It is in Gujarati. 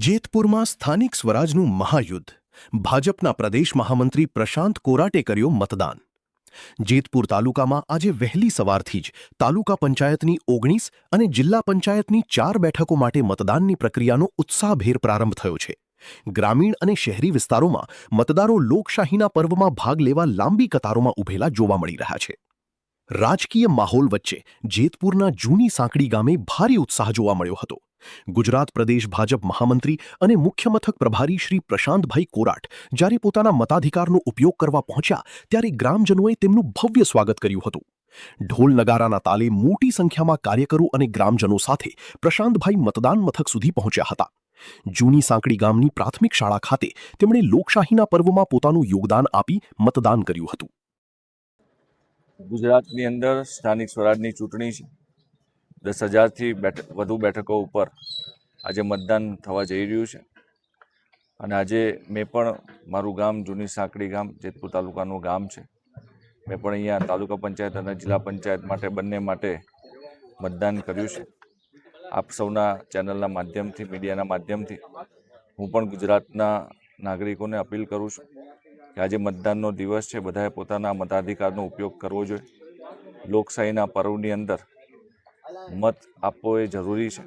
જેતપુરમાં સ્થાનિક સ્વરાજનું મહાયુદ્ધ ભાજપના પ્રદેશ મહામંત્રી પ્રશાંત કોરાટે કર્યો મતદાન। જેતપુર તાલુકામાં આજે વહેલી સવારથી જ તાલુકા પંચાયતની 19 અને જિલ્લા પંચાયતની 4 બેઠકો માટે મતદાનની પ્રક્રિયાનો ઉત્સાહભેર પ્રારંભ થયો છે। ગ્રામીણ અને શહેરી વિસ્તારોમાં મતદારો લોકશાહીના પર્વમાં ભાગ લેવા લાંબી કતારોમાં ઊભેલા જોવા મળી રહ્યા છે। રાજકીય માહોલ વચ્ચે જેતપુરના જૂની સાંકડી ગામે ભારે ઉત્સાહ જોવા મળ્યો હતો। ગુજરાત પ્રદેશ ભાજપ મહામંત્રી અને મુખ્ય મથક પ્રભારી શ્રી પ્રશાંતભાઈ કોરાટ જ્યારે પોતાના મતાધિકારનો ઉપયોગ કરવા પહોંચ્યા ત્યારે ગ્રામજનોએ તેમનું ભવ્ય સ્વાગત કર્યું હતું। ઢોલ નગારાના તાલે મોટી સંખ્યામાં કાર્યકરો અને ગ્રામજનો સાથે પ્રશાંતભાઈ મતદાન મથક સુધી પહોંચ્યા હતા। જૂની સાંકડી ગામની પ્રાથમિક શાળા ખાતે તેમણે લોકશાહીના પર્વમાં પોતાનું યોગદાન આપી મતદાન કર્યું હતું। ગુજરાતની અંદર સ્થાનિક સ્વરાજની ચૂંટણી છે। 10,000થી વધુ બેઠકો ઉપર આજે મતદાન થવા જઈ રહ્યું છે અને આજે મેં પણ મારું ગામ જૂની સાંકડી ગામ જેતપુર તાલુકાનું ગામ છે, મેં પણ અહીંયા તાલુકા પંચાયત અને જિલ્લા પંચાયત માટે બંને માટે મતદાન કર્યું છે। આપ સૌના ચેનલના માધ્યમથી, મીડિયાના માધ્યમથી હું પણ ગુજરાતના નાગરિકોને અપીલ કરું છું કે આજે મતદાનનો દિવસ છે, બધાએ પોતાના મતાધિકારનો ઉપયોગ કરવો જોઈએ। લોકશાહીના પર્વની અંદર મત આપવો એ જરૂરી છે।